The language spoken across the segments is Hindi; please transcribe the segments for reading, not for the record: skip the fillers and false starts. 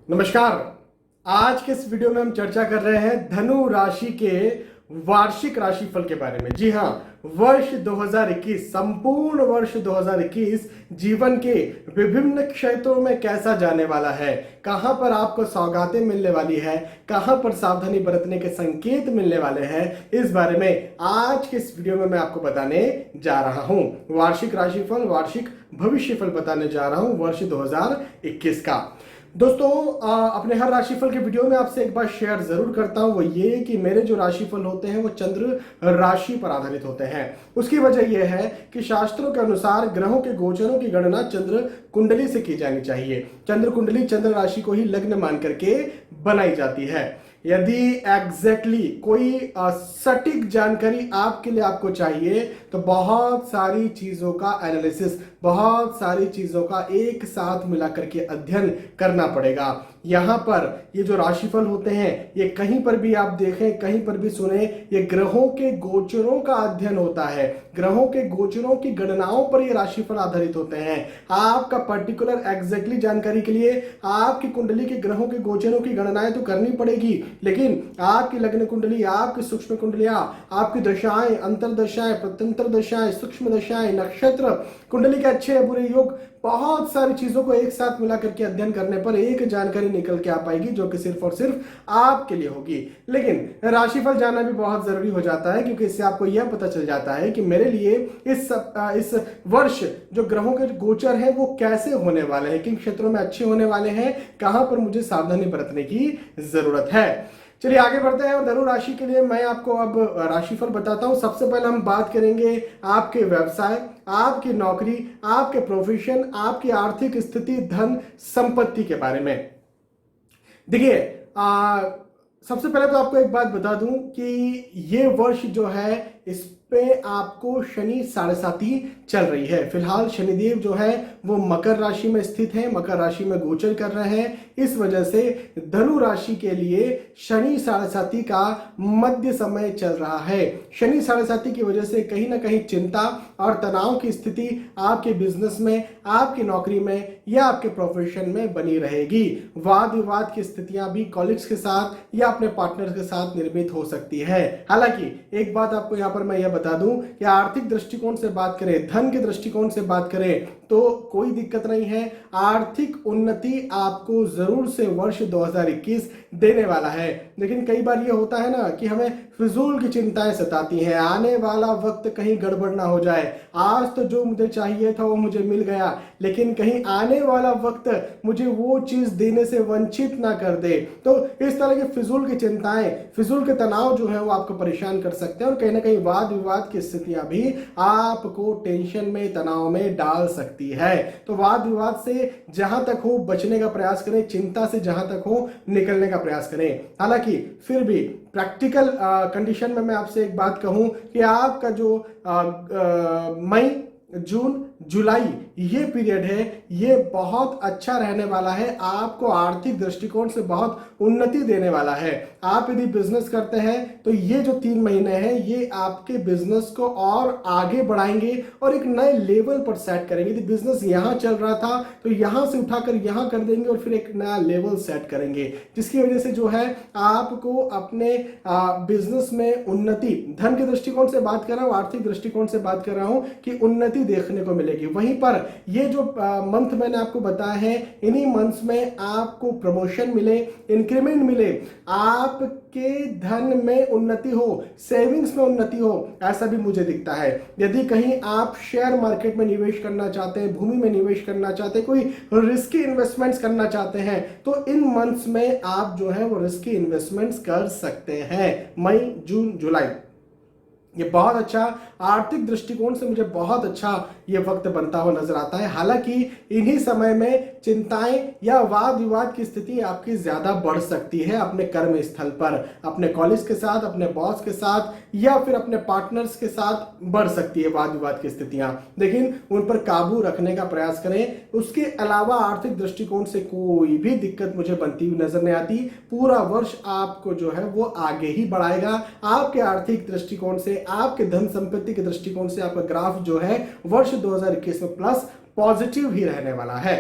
नमस्कार। आज के इस वीडियो में हम चर्चा कर रहे हैं धनु राशि के वार्षिक राशिफल के बारे में। जी हाँ, वर्ष 2021, संपूर्ण वर्ष 2021 जीवन के विभिन्न क्षेत्रों में कैसा जाने वाला है, कहां पर आपको सौगातें मिलने वाली है, कहां पर सावधानी बरतने के संकेत मिलने वाले हैं, इस बारे में आज के इस वीडियो में मैं आपको बताने जा रहा हूं। वार्षिक राशिफल, वार्षिक भविष्यफल बताने जा रहा हूं वर्ष 2021 का। दोस्तों, अपने हर राशिफल के वीडियो में आपसे एक बात शेयर जरूर करता हूं, वो ये कि मेरे जो राशिफल होते हैं वो चंद्र राशि पर आधारित होते हैं। उसकी वजह यह है कि शास्त्रों के अनुसार ग्रहों के गोचरों की गणना चंद्र कुंडली से की जानी चाहिए। चंद्र कुंडली चंद्र राशि को ही लग्न मान करके बनाई जाती है। यदि एग्जैक्टली कोई सटीक जानकारी आपके लिए आपको चाहिए तो बहुत सारी चीजों का एनालिसिस, बहुत सारी चीजों का एक साथ मिलाकर के अध्ययन करना पड़ेगा। यहां पर ये जो राशिफल होते हैं ये कहीं पर भी आप देखें, कहीं पर भी सुने, ये ग्रहों के गोचरों का अध्ययन होता है। ग्रहों के गोचरों की गणनाओं पर ये राशिफल आधारित होते हैं। आपका पर्टिकुलर एग्जैक्टली जानकारी के लिए आपकी कुंडली के ग्रहों के गोचरों की गणनाएं तो करनी पड़ेगी, लेकिन आपकी लग्न कुंडली, आपकी सूक्ष्म कुंडलियां, आपकी दशाएं, अंतरदशाएं, प्रत्यंतर दशाएं, सूक्ष्म दशाएं, नक्षत्र कुंडली के अच्छे बुरे योग, बहुत सारी चीजों को एक साथ मिला करके अध्ययन करने पर एक जानकारी निकल के आ पाएगी जो कि सिर्फ और सिर्फ आपके लिए होगी। लेकिन राशिफल जानना भी बहुत जरूरी हो जाता है, क्योंकि इससे आपको यह पता चल जाता है कि मेरे लिए इस वर्ष जो ग्रहों के गोचर हैं वो कैसे होने वाले हैं, किन क्षेत्रों में अच्छे होने वाले हैं, कहां पर मुझे सावधानी बरतने की जरूरत है। चलिए आगे बढ़ते हैं और धनु राशि के लिए मैं आपको अब राशिफल बताता हूं। सबसे पहले हम बात करेंगे आपके व्यवसाय, आपकी नौकरी, आपके प्रोफेशन, आपकी आर्थिक स्थिति, धन संपत्ति के बारे में। देखिए, सबसे पहले तो आपको एक बात बता दूं कि ये वर्ष जो है इस पे आपको शनि 7.5 चल रही है। फिलहाल शनिदेव जो है वो मकर राशि में स्थित है, मकर राशि में गोचर कर रहे हैं। इस वजह से धनु राशि के लिए शनि 7.5 का मध्य समय चल रहा है। शनि 7.5 की वजह से कहीं ना कहीं चिंता और तनाव की स्थिति आपके बिजनेस में, आपकी नौकरी में या आपके प्रोफेशन में बनी रहेगी। वाद विवाद की स्थितियां भी कॉलीग्स के साथ या अपने पार्टनर के साथ निर्मित हो सकती है। हालांकि एक बात आपको यहां पर मैं यह बता दूं कि आर्थिक दृष्टिकोण से बात करें, धन के दृष्टिकोण से बात करें तो कोई दिक्कत नहीं है। आर्थिक उन्नति आपको जरूर से वर्ष 2021 देने वाला है। लेकिन कई बार यह होता है ना कि हमें फिजूल की चिंताएं सताती हैं, आने वाला वक्त कहीं गड़बड़ ना हो जाए। आज तो जो मुझे चाहिए था वो मुझे मिल गया, लेकिन कहीं आने वाला वक्त मुझे वो चीज देने से वंचित ना कर दे। तो इस तरह की फिजूल की चिंताएं, फिजूल के तनाव जो है वो आपको परेशान कर सकते हैं और कहीं ना कहीं वाद विवाद की स्थितियां भी आपको टेंशन में, तनाव में डाल सकती है। तो वाद विवाद से जहां तक हो बचने का प्रयास करें, चिंता से जहां तक हो निकलने का प्रयास करें। हालांकि फिर भी प्रैक्टिकल कंडीशन में मैं आपसे एक बात कहूं कि आपका जो मई, जून, जुलाई ये पीरियड है, ये बहुत अच्छा रहने वाला है। आपको आर्थिक दृष्टिकोण से बहुत उन्नति देने वाला है। आप यदि बिजनेस करते हैं तो ये जो 3 महीने हैं ये आपके बिजनेस को और आगे बढ़ाएंगे और एक नए लेवल पर सेट करेंगे। यदि बिजनेस यहां चल रहा था तो यहां से उठाकर यहां कर देंगे और फिर एक नया लेवल सेट करेंगे, जिसकी वजह से जो है आपको अपने बिजनेस में उन्नति, धन के दृष्टिकोण से बात कर रहा हूं, आर्थिक दृष्टिकोण से बात कर रहा हूं कि उन्नति देखने को मिलेगी। वहीं पर ये जो मंथ मैंने आपको बताया है, इन्हीं मंथ्स में आपको प्रमोशन मिले, इंक्रीमेंट मिले, आपके धन में उन्नति हो, सेविंग्स में उन्नति हो, ऐसा भी मुझे दिखता है। यदि कहीं आप शेयर मार्केट में निवेश करना चाहते हैं, भूमि में निवेश करना चाहते हैं, कोई रिस्की इन्वेस्टमेंट्स करना चाहते हैं तो इन मंथ्स में आप जो है वो रिस्की इन्वेस्टमेंट्स कर सकते हैं। मई, जून, जुलाई ये बहुत अच्छा, आर्थिक दृष्टिकोण से मुझे बहुत अच्छा ये वक्त बनता हुआ नजर आता है। हालांकि इन्हीं समय में चिंताएं या वाद विवाद की स्थिति आपकी ज्यादा बढ़ सकती है अपने कर्म स्थल पर, अपने कॉलेज के साथ, अपने बॉस के साथ या फिर अपने पार्टनर्स के साथ बढ़ सकती है वाद विवाद की स्थितियां। लेकिन उन पर काबू रखने का प्रयास करें। उसके अलावा आर्थिक दृष्टिकोण से कोई भी दिक्कत मुझे बनती हुई नजर नहीं आती। पूरा वर्ष आपको जो है वो आगे ही बढ़ाएगा। आपके आर्थिक दृष्टिकोण से, आपके धन संपत्ति के दृष्टिकोण से आपका ग्राफ जो है वर्ष 2021 में प्लस पॉजिटिव ही रहने वाला है।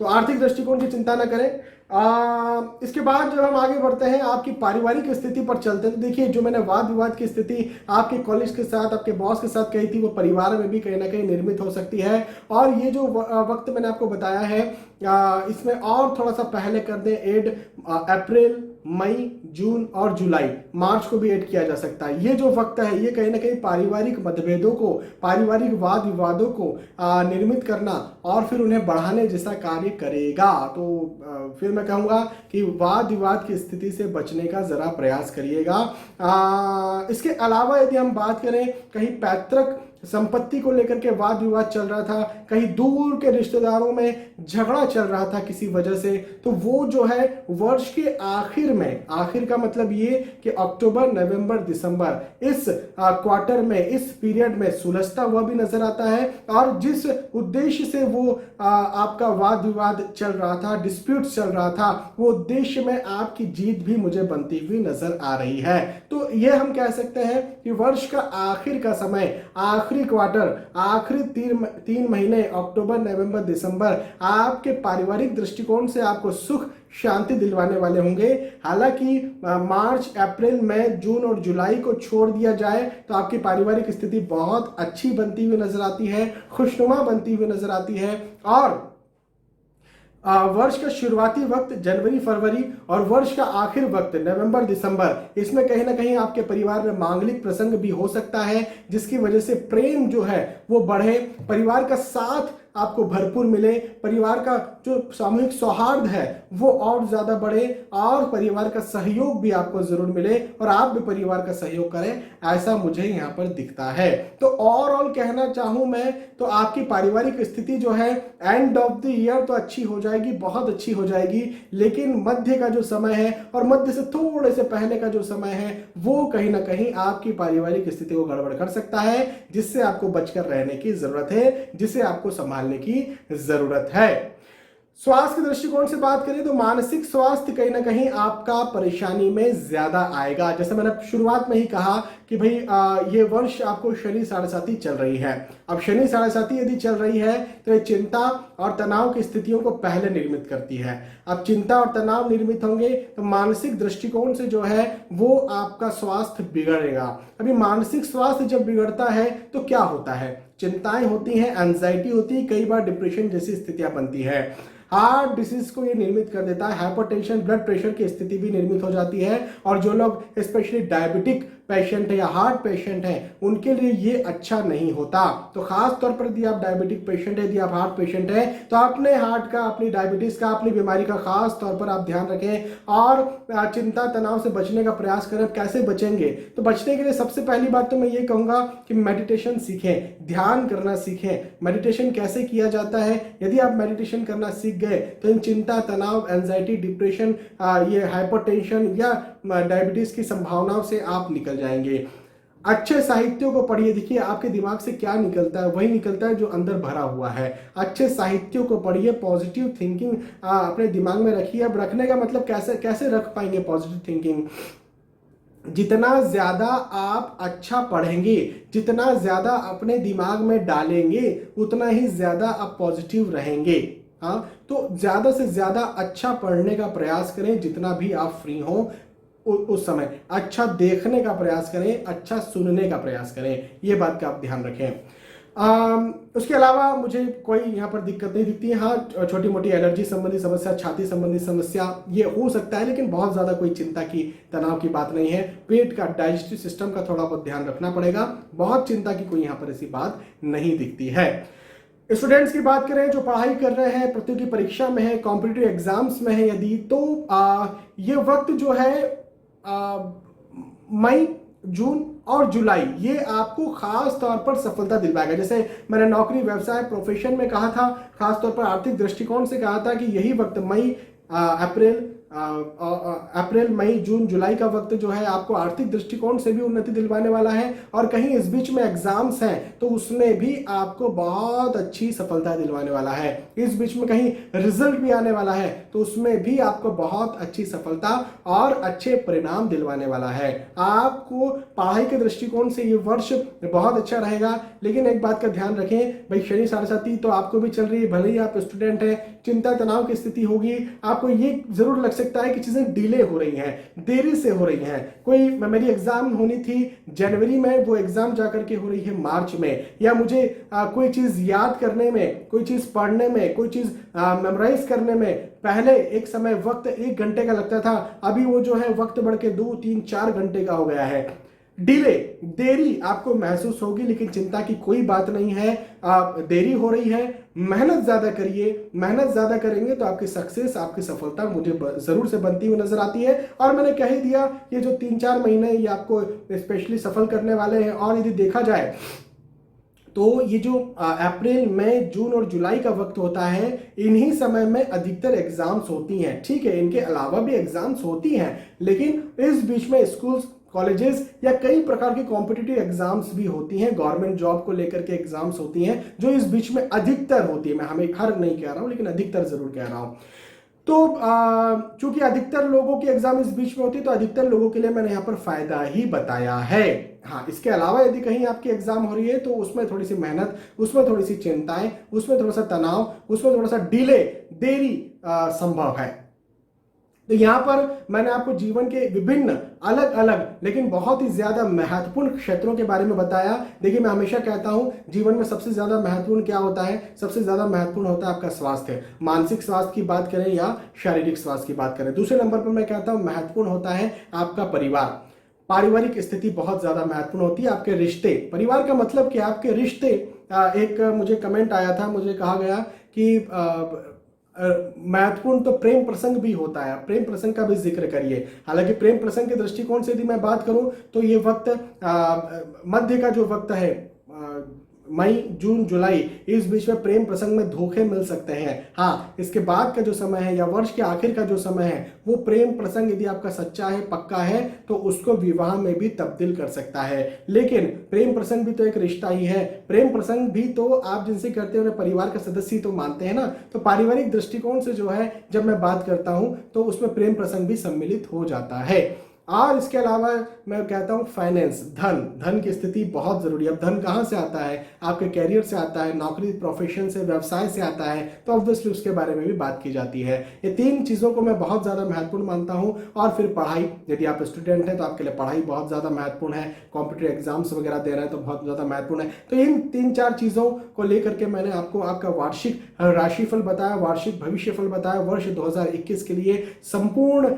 तो आर्थिक दृष्टिकोण की चिंता न करें। इसके बाद जब हम आगे बढ़ते हैं आपकी पारिवारिक स्थिति पर चलते हैं, तो देखिए जो मैंने वाद विवाद की स्थिति आपके कॉलेज के साथ, आपके बॉस के साथ कही थी, वो परिवार में भी कहीं ना कहीं निर्मित हो सकती है। और ये जो वक्त मैंने आपको बताया है, इसमें और थोड़ा सा पहले कर दें, ऐड अप्रैल, मई, जून और जुलाई, मार्च को भी ऐड किया जा सकता है। ये जो वक्त है ये कहीं ना कहीं पारिवारिक मतभेदों को, पारिवारिक वाद विवादों को निर्मित करना और फिर उन्हें बढ़ाने जैसा कार्य करेगा। तो फिर मैं कहूँगा कि वाद विवाद की स्थिति से बचने का जरा प्रयास करिएगा। इसके अलावा यदि हम बात करें, कहीं पैतृक संपत्ति को लेकर के वाद विवाद चल रहा था, कहीं दूर के रिश्तेदारों में झगड़ा चल रहा था किसी वजह से, तो वो जो है वर्ष के आखिर में, आखिर का मतलब ये कि अक्टूबर, नवंबर, दिसंबर, इस क्वार्टर में, इस पीरियड में सुलझता हुआ भी नजर आता है। और जिस उद्देश्य से वो आपका वाद विवाद चल रहा था, डिस्प्यूट चल रहा था, वो उद्देश्य में आपकी जीत भी मुझे बनती हुई नजर आ रही है। तो ये हम कह सकते हैं कि वर्ष का आखिर का समय, आखिरी क्वार्टर, आखिरी 3 महीने, अक्टूबर, नवंबर, दिसंबर, आपके पारिवारिक दृष्टिकोण से आपको सुख शांति दिलवाने वाले होंगे। हालांकि मार्च, अप्रैल, मई, जून और जुलाई को छोड़ दिया जाए तो आपकी पारिवारिक स्थिति बहुत अच्छी बनती हुई नजर आती है, खुशनुमा बनती हुई नजर आती है। और वर्ष का शुरुआती वक्त जनवरी, फरवरी और वर्ष का आखिर वक्त नवंबर, दिसंबर, इसमें कहीं ना कहीं आपके परिवार में मांगलिक प्रसंग भी हो सकता है, जिसकी वजह से प्रेम जो है वो बढ़े, परिवार का साथ आपको भरपूर मिले, परिवार का जो सामूहिक सौहार्द है वो और ज्यादा बढ़े और परिवार का सहयोग भी आपको जरूर मिले और आप भी परिवार का सहयोग करें, ऐसा मुझे यहाँ पर दिखता है। तो ओवरऑल कहना चाहूं मैं तो आपकी पारिवारिक स्थिति जो है एंड ऑफ द ईयर तो अच्छी हो जाएगी, बहुत अच्छी हो जाएगी, लेकिन मध्य का जो समय है और मध्य से थोड़े से पहले का जो समय है वो कहीं ना कहीं आपकी पारिवारिक स्थिति को गड़बड़ कर सकता है, जिससे आपको बचकर रहने की जरूरत है, जिसे आपको संभालने की जरूरत है। स्वास्थ्य के दृष्टिकोण से बात करें तो मानसिक स्वास्थ्य कहीं ना कहीं आपका परेशानी में ज्यादा आएगा। जैसे मैंने शुरुआत में ही कहा कि भाई ये वर्ष आपको शनि साढ़ेसाती चल रही है। अब शनि साढ़ेसाती यदि चल रही है तो ये चिंता और तनाव की स्थितियों को पहले निर्मित करती है। अब चिंता और तनाव निर्मित होंगे तो मानसिक दृष्टिकोण से जो है वो आपका स्वास्थ्य बिगड़ेगा। अभी मानसिक स्वास्थ्य जब बिगड़ता है तो क्या होता है, चिंताएं होती हैं, एंजाइटी होती है, कई बार डिप्रेशन जैसी स्थितियां बनती है। हार्ट डिसीज को ये निर्मित कर देता है, हाइपरटेंशन, ब्लड प्रेशर की स्थिति भी निर्मित हो जाती है। और जो लोग स्पेशली डायबिटिक पेशेंट है या हार्ट पेशेंट है उनके लिए ये अच्छा नहीं होता। तो खास तौर पर यदि आप डायबिटिक पेशेंट है, यदि आप हार्ट पेशेंट है, तो अपने हार्ट का, अपनी डायबिटीज का, अपनी बीमारी का खास तौर पर आप ध्यान रखें और चिंता तनाव से बचने का प्रयास करें। कैसे बचेंगे, तो बचने के लिए सबसे पहली बात तो मैं ये कहूंगा कि मेडिटेशन सीखें, ध्यान करना सीखें। मेडिटेशन कैसे किया जाता है, यदि आप मेडिटेशन करना सीख गए तो इन चिंता, तनाव, एंजाइटी, डिप्रेशन, ये हाइपरटेंशन या डायबिटीज की संभावनाओं से आप निकल जाएंगे। अच्छे साहित्यों को पढ़िए, देखिए आपके दिमाग से क्या निकलता है वही निकलता है जो अंदर भरा हुआ है। अच्छे साहित्यों को पढ़िए, पॉजिटिव थिंकिंग अपने दिमाग में रखिए। अब रखने का मतलब कैसे रख पाएंगे पॉजिटिव थिंकिंग, जितना ज्यादा आप अच्छा पढ़ेंगे, जितना ज्यादा अपने दिमाग में डालेंगे, उतना ही ज्यादा आप पॉजिटिव रहेंगे। हाँ, तो ज्यादा से ज्यादा अच्छा पढ़ने का प्रयास करें, जितना भी आप फ्री हो उस समय अच्छा देखने का प्रयास करें, अच्छा सुनने का प्रयास करें, ये बात का आप ध्यान रखें। उसके अलावा मुझे कोई यहाँ पर दिक्कत नहीं दिखती है। हाँ, छोटी मोटी एलर्जी संबंधी समस्या, छाती संबंधी समस्या ये हो सकता है, लेकिन बहुत ज़्यादा कोई चिंता की, तनाव की बात नहीं है। पेट का, डाइजेस्टिव सिस्टम का थोड़ा बहुत ध्यान रखना पड़ेगा, बहुत चिंता की कोई यहाँ पर ऐसी बात नहीं दिखती है। स्टूडेंट्स की बात करें जो पढ़ाई कर रहे हैं, प्रतियोगी परीक्षा में है, कॉम्पिटिटिव एग्जाम्स में है यदि, तो ये वक्त जो है मई, जून और जुलाई ये आपको खास तौर पर सफलता दिलवाएगा। जैसे मैंने नौकरी, व्यवसाय, प्रोफेशन में कहा था, खास तौर पर आर्थिक दृष्टिकोण से कहा था कि यही वक्त मई, अप्रैल, अप्रैल मई जून जुलाई का वक्त जो है आपको आर्थिक दृष्टिकोण से भी उन्नति दिलवाने वाला है, और कहीं इस बीच में एग्जाम्स हैं तो उसमें भी आपको बहुत अच्छी सफलता दिलवाने वाला है। इस बीच में कहीं रिजल्ट भी आने वाला है तो उसमें भी आपको बहुत अच्छी सफलता और अच्छे परिणाम दिलवाने वाला है। आपको पढ़ाई के दृष्टिकोण से ये वर्ष बहुत अच्छा रहेगा। लेकिन एक बात का ध्यान रखें भाई, शनि साढ़ेसाती तो आपको भी चल रही है, भले ही आप स्टूडेंट हैं, चिंता तनाव की स्थिति होगी। आपको ये जरूर लग सकता है कि चीजें डिले हो रही हैं, देरी से हो रही हैं। कोई मेरी एग्जाम होनी थी जनवरी में, वो एग्जाम जाकर के हो रही है मार्च में, या मुझे कोई चीज याद करने में, कोई चीज पढ़ने में, कोई चीज मेमोराइज करने में पहले एक समय वक्त 1 घंटे का लगता था, अभी वो जो है वक्त बढ़ के 2, 3, 4 घंटे का हो गया है। डिले, देरी आपको महसूस होगी, लेकिन चिंता की कोई बात नहीं है। देरी हो रही है, मेहनत ज्यादा करिए, मेहनत ज्यादा करेंगे तो आपकी सक्सेस, आपकी सफलता मुझे जरूर से बनती हुई नजर आती है। और मैंने कह ही दिया, ये जो 3-4 महीने ये आपको स्पेशली सफल करने वाले हैं। और यदि देखा जाए तो ये जो अप्रैल मई जून और जुलाई का वक्त होता है, इन्हीं समय में अधिकतर एग्जाम्स होती हैं। ठीक है, इनके अलावा भी एग्जाम्स होती हैं, लेकिन इस बीच में स्कूल्स, कॉलेजेस या कई प्रकार की कॉम्पिटिटिव एग्जाम्स भी होती हैं, गवर्नमेंट जॉब को लेकर के एग्जाम्स होती हैं, जो इस बीच में अधिकतर होती है। मैं हमें हर नहीं कह रहा हूं, लेकिन अधिकतर जरूर कह रहा हूं। तो चूंकि अधिकतर लोगों की एग्जाम इस बीच में होती है, तो अधिकतर लोगों के लिए मैंने यहाँ पर फायदा ही बताया है। हाँ, इसके अलावा यदि कहीं आपकी एग्जाम हो रही है तो उसमें थोड़ी सी मेहनत, उसमें थोड़ी सी चिंताएं, उसमें थोड़ा सा तनाव, उसमें थोड़ा सा डिले, देरी संभव है। तो यहां पर मैंने आपको जीवन के विभिन्न अलग अलग लेकिन बहुत ही ज्यादा महत्वपूर्ण क्षेत्रों के बारे में बताया। देखिए, मैं हमेशा कहता हूं जीवन में सबसे ज्यादा महत्वपूर्ण क्या होता है? सबसे ज्यादा महत्वपूर्ण होता है आपका स्वास्थ्य। मानसिक स्वास्थ्य की बात करें या शारीरिक स्वास्थ्य की बात करें। दूसरे नंबर पर मैं कहता हूं महत्वपूर्ण होता है आपका परिवार। पारिवारिक स्थिति बहुत ज्यादा महत्वपूर्ण होती है। आपके रिश्ते, परिवार का मतलब कि आपके रिश्ते। एक मुझे कमेंट आया था, मुझे कहा गया कि महत्वपूर्ण तो प्रेम प्रसंग भी होता है, प्रेम प्रसंग का भी जिक्र करिए। हालांकि प्रेम प्रसंग के दृष्टिकोण से यदि मैं बात करूं तो ये वक्त मध्य का जो वक्त है, मई जून जुलाई, इस बीच में प्रेम प्रसंग में धोखे मिल सकते हैं। हाँ, इसके बाद का जो समय है या वर्ष के आखिर का जो समय है, वो प्रेम प्रसंग यदि आपका सच्चा है, पक्का है, तो उसको विवाह में भी तब्दील कर सकता है। लेकिन प्रेम प्रसंग भी तो एक रिश्ता ही है। प्रेम प्रसंग भी तो आप जिनसे करते हैं परिवार का सदस्य तो मानते हैं ना। तो पारिवारिक दृष्टिकोण से जो है जब मैं बात करता हूं तो उसमें प्रेम प्रसंग भी सम्मिलित हो जाता है। और इसके अलावा मैं कहता हूं फाइनेंस, धन की स्थिति बहुत जरूरी है। अब धन कहां से आता है? आपके कैरियर से आता है, नौकरी प्रोफेशन से, व्यवसाय से आता है, तो ऑब्वियसली उसके बारे में भी बात की जाती है। ये 3 चीजों को मैं बहुत ज्यादा महत्वपूर्ण मानता हूं। और फिर पढ़ाई, यदि आप स्टूडेंट हैं तो आपके लिए पढ़ाई बहुत ज्यादा महत्वपूर्ण है। कॉम्पिटिटिव एग्जाम्स वगैरह दे रहे हैं तो बहुत ज्यादा महत्वपूर्ण है। तो इन 3-4 चीजों को लेकर के मैंने आपको आपका वार्षिक राशिफल बताया, वार्षिक भविष्यफल बताया वर्ष 2021 के लिए। संपूर्ण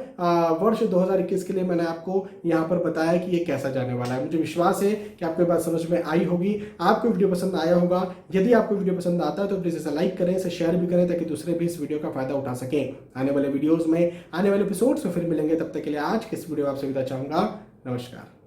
वर्ष 2021 के लिए मैंने आपको यहाँ पर बताया कि ये कैसा जाने वाला है। मुझे विश्वास है कि आपको बात समझ में आई होगी, आपको वीडियो पसंद आया होगा। यदि आपको वीडियो पसंद आता है तो प्लीज इसे लाइक करें, इसे शेयर भी करें, ताकि दूसरे भी इस वीडियो का फायदा उठा सकें। आने वाले वीडियोस में, आने वाले एपिसोड्स में फिर मिलेंगे। तब तक के लिए आज के इस वीडियो आपसे विदा चाहूंगा। नमस्कार।